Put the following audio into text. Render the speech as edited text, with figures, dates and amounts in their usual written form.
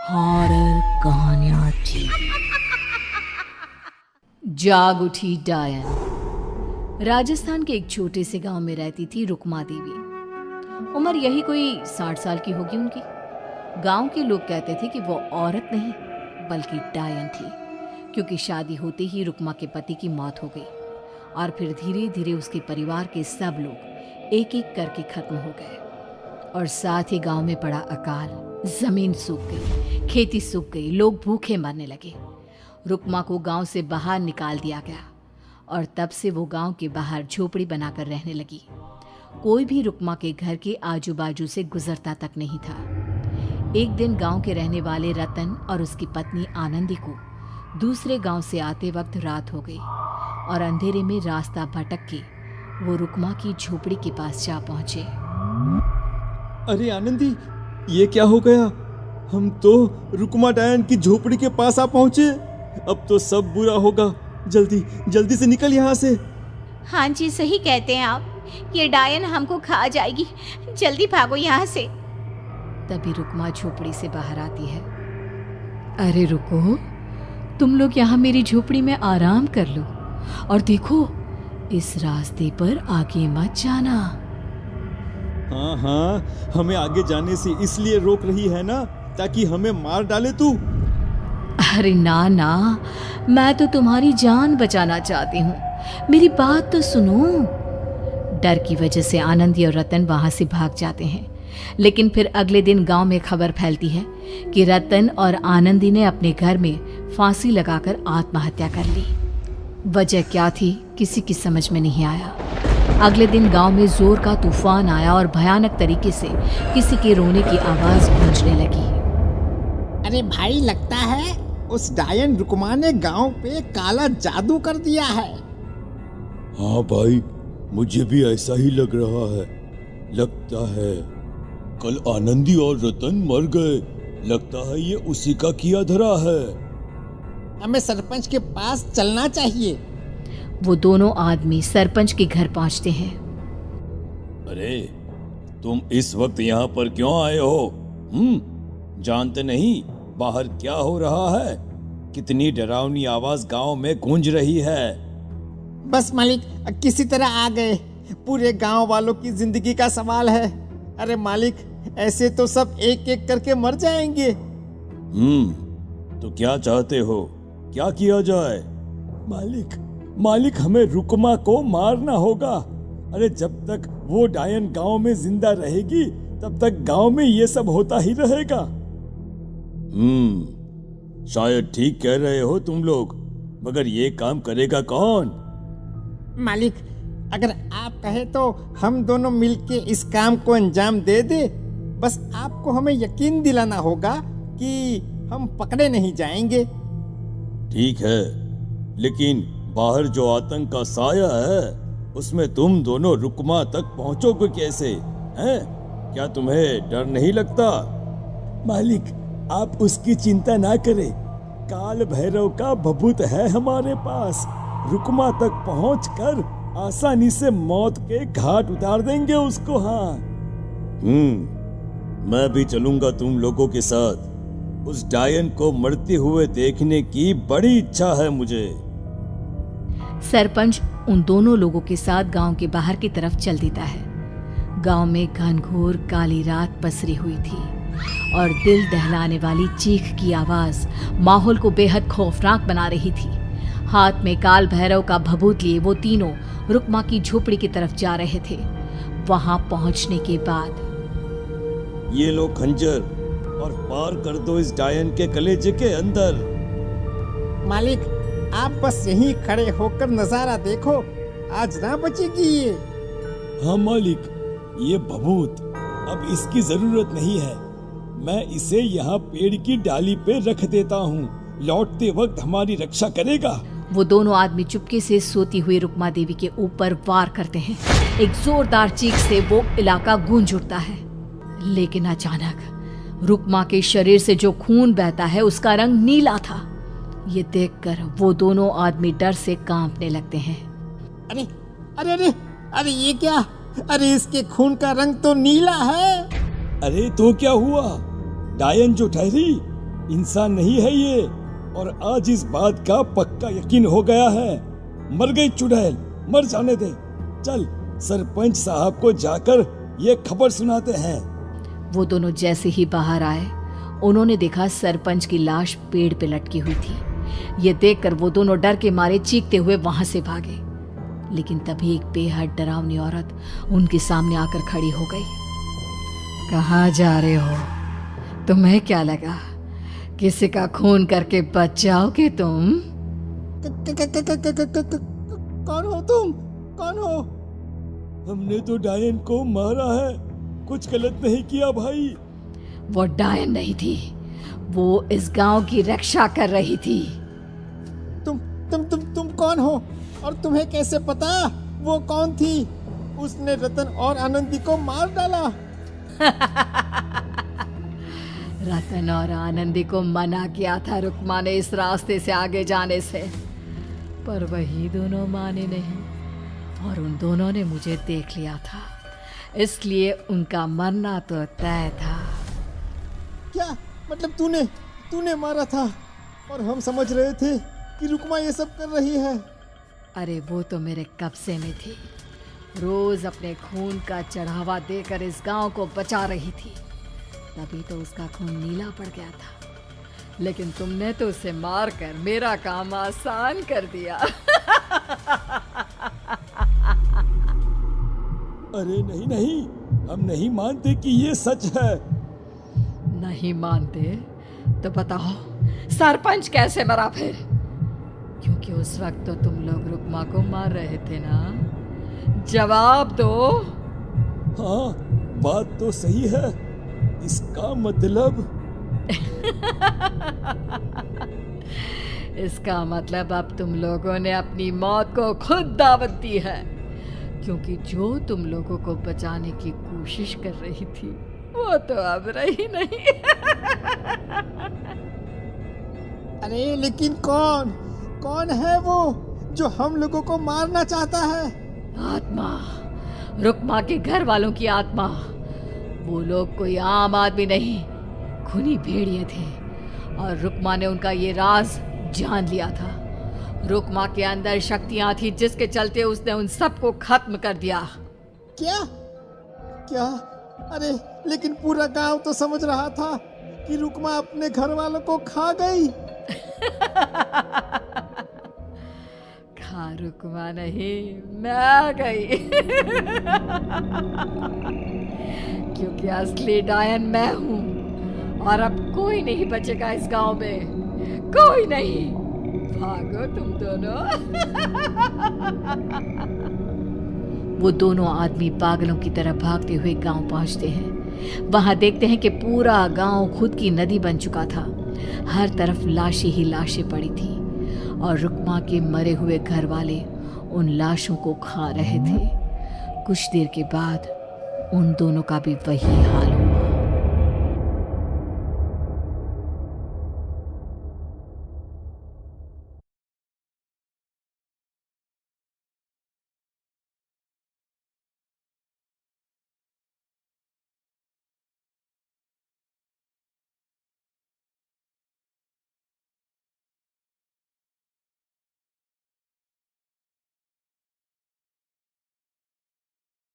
Horror कहानियां थी। जाग उठी डायन। राजस्थान के एक छोटे से गांव में रहती थी रुक्मा देवी। उम्र यही कोई 60 साल की होगी उनकी। गांव के लोग कहते थे कि वो औरत नहीं बल्कि डायन थी, क्योंकि शादी होते ही रुक्मा के पति की मौत हो गई और फिर धीरे धीरे उसके परिवार के सब लोग एक एक करके खत्म हो गए और साथ ही गांव में पड़ा अकाल। जमीन सूख गई, खेती सूख गई, लोग भूखे मरने लगे। रुक्मा को गांव से बाहर निकाल दिया गया और तब से वो गांव के बाहर झोपड़ी बनाकर रहने लगी। कोई भी रुक्मा के घर के आजू बाजू से गुजरता तक नहीं था। एक दिन गांव के रहने वाले रतन और उसकी पत्नी आनंदी को दूसरे गांव से आते वक्त रात हो गई और अंधेरे में रास्ता भटक के वो रुक्मा की झोपड़ी के पास जा पहुंचे। अरे आनंदी, ये क्या हो गया? हम तो रुक्मा डायन की झोपड़ी के पास आ पहुंचे। अब तो सब बुरा होगा। जल्दी जल्दी से निकल यहाँ से। हाँ जी, सही कहते हैं आप। ये डायन हमको खा जाएगी। जल्दी भागो यहाँ से। तभी रुक्मा झोपड़ी से बाहर आती है। अरे रुको, तुम लोग यहाँ मेरी झोपड़ी में आराम कर लो और देखो, इस रास्ते पर आगे मत जाना। हाँ, हमें आगे जाने से इसलिए रोक रही है ना, ताकि हमें मार डाले तू। अरे ना ना, मैं तो तुम्हारी जान बचाना चाहती हूँ, मेरी बात तो सुनो। डर की वजह से आनंदी और रतन वहां से भाग जाते हैं, लेकिन फिर अगले दिन गांव में खबर फैलती है कि रतन और आनंदी ने अपने घर में फांसी लगाकर आत्महत्या कर ली। वजह क्या थी किसी की समझ में नहीं आया। अगले दिन गांव में जोर का तूफान आया और भयानक तरीके से किसी के रोने की आवाज गूंजने लगी। अरे भाई, लगता है उस डायन रुक्मा ने गांव पे काला जादू कर दिया है। हाँ भाई, मुझे भी ऐसा ही लग रहा है। लगता है कल आनंदी और रतन मर गए। लगता है ये उसी का किया धरा है। हमें सरपंच के पास चलना चाहिए। वो दोनों आदमी सरपंच के घर पहुंचते हैं। अरे, तुम इस वक्त यहाँ पर क्यों आए हो? जानते नहीं बाहर क्या हो रहा है? कितनी डरावनी आवाज गांव में गूंज रही है। बस मालिक, किसी तरह आ गए। पूरे गांव वालों की जिंदगी का सवाल है। अरे मालिक, ऐसे तो सब एक एक करके मर जाएंगे। तो क्या चाहते हो? क्या किया जाए? मालिक, हमें रुक्मा को मारना होगा। अरे जब तक वो डायन गांव में जिंदा रहेगी तब तक गांव में ये सब होता ही रहेगा। शायद ठीक कह रहे हो तुम लोग, मगर ये काम करेगा कौन? मालिक, अगर आप कहे तो हम दोनों मिलके इस काम को अंजाम दे दे। बस आपको हमें यकीन दिलाना होगा कि हम पकड़े नहीं जाएंगे। ठीक है, लेकिन बाहर जो आतंक का साया है उसमें तुम दोनों रुक्मा तक पहुंचोगे कैसे? हैं? क्या तुम्हें डर नहीं लगता? मालिक, आप उसकी चिंता ना करें। काल भैरव का भभूत है हमारे पास। रुक्मा तक पहुंचकर आसानी से मौत के घाट उतार देंगे उसको। हाँ, मैं भी चलूंगा तुम लोगों के साथ। उस डायन को मरते हुए देखने की बड़ी इच्छा है मुझे। सरपंच उन दोनों लोगों के साथ गांव के बाहर की तरफ चल देता है। गांव में घनघोर काली रात पसरी हुई थी और दिल दहलाने वाली चीख की आवाज माहौल को बेहद खौफनाक बना रही थी। हाथ में काल भैरव का भभूत लिए वो तीनों रुक्मा की झोपड़ी की तरफ जा रहे थे। वहां पहुंचने के बाद, ये लो खंजर और पार कर दो इस डायन के कलेजे के अंदर। मालिक, आप बस यहीं खड़े होकर नजारा देखो, आज ना बचेगी ये। हाँ मालिक, ये भभूत अब इसकी जरूरत नहीं है। मैं इसे यहाँ पेड़ की डाली पे रख देता हूँ। लौटते वक्त हमारी रक्षा करेगा। वो दोनों आदमी चुपके से सोती हुई रुक्मा देवी के ऊपर वार करते हैं। एक जोरदार चीख से वो इलाका गूंज उठता है, लेकिन अचानक रुक्मा के शरीर से जो खून बहता है उसका रंग नीला था। ये देखकर वो दोनों आदमी डर से कांपने लगते हैं। अरे अरे अरे अरे, ये क्या? अरे इसके खून का रंग तो नीला है। अरे तो क्या हुआ? डायन जो ठहरी, इंसान नहीं है ये, और आज इस बात का पक्का यकीन हो गया है। मर गई चुड़ैल, मर जाने दे। चल सरपंच साहब को जाकर ये खबर सुनाते हैं। वो दोनों जैसे ही बाहर आए, उन्होंने देखा सरपंच की लाश पेड़ पे लटकी हुई थी। ये देखकर वो दोनों डर के मारे चीखते हुए वहां से भागे, लेकिन तभी एक बेहद डरावनी औरत उनके सामने आकर खड़ी हो गई। कहाँ जा रहे हो? तुम्हें क्या लगा किसी का खून करके बच जाओगे तुम? कौन हो तुम? कौन हो? हमने तो डायन को मारा है, कुछ गलत नहीं किया भाई। वो डायन नहीं थी, वो इस गांव की रक्षा कर रही थी। तुम कौन हो? और तुम्हें कैसे पता वो कौन थी? उसने रतन और आनंदी को मार डाला। रतन और आनंदी को मना किया था रुक्मा ने इस रास्ते से आगे जाने से, पर वही दोनों माने नहीं, और उन दोनों ने मुझे देख लिया था, इसलिए उनका मरना तो तय था। क्या मतलब तूने मारा था? और हम समझ रहे थे कि रुक्मा ये सब कर रही है। अरे वो तो मेरे कब्जे में थी, रोज अपने खून का चढ़ावा देकर इस गांव को बचा रही थी, तभी तो उसका खून नीला पड़ गया था। लेकिन तुमने तो उसे मारकर मेरा काम आसान कर दिया। अरे नहीं नहीं, हम नहीं मानते कि ये सच है। नहीं मानते तो बताओ सरपंच कैसे मरा फिर? क्योंकि उस वक्त तो तुम लोग रुक्मा को मार रहे थे ना, जवाब दो। हाँ, बात तो सही है। इसका मतलब इसका मतलब अब तुम लोगों ने अपनी मौत को खुद दावत दी है, क्योंकि जो तुम लोगों को बचाने की कोशिश कर रही थी वो तो अब रही नहीं। अरे लेकिन कौन है वो जो हम लोगों को मारना चाहता है? आत्मा, रुक्मा के घर वालों की आत्मा। वो लोग कोई आम आदमी नहीं, खूनी भेड़िए थे, और रुक्मा ने उनका ये राज जान लिया था। रुक्मा के अंदर शक्तियां थी जिसके चलते उसने उन सबको खत्म कर दिया। क्या? अरे लेकिन पूरा गांव तो समझ रहा था कि रुक्मा अपने घर वालों को खा गई। खा रुक्मा नहीं, मैं आ गई। क्योंकि असली डायन मैं हूं, और अब कोई नहीं बचेगा इस गांव में, कोई नहीं। भागो तुम दोनों। वो दोनों आदमी पागलों की तरह भागते हुए गांव पहुंचते हैं। वहां देखते हैं कि पूरा गांव खुद की नदी बन चुका था। हर तरफ लाशें ही लाशें पड़ी थी, और रुक्मा के मरे हुए घर वाले उन लाशों को खा रहे थे। कुछ देर के बाद उन दोनों का भी वही हाल हुआ।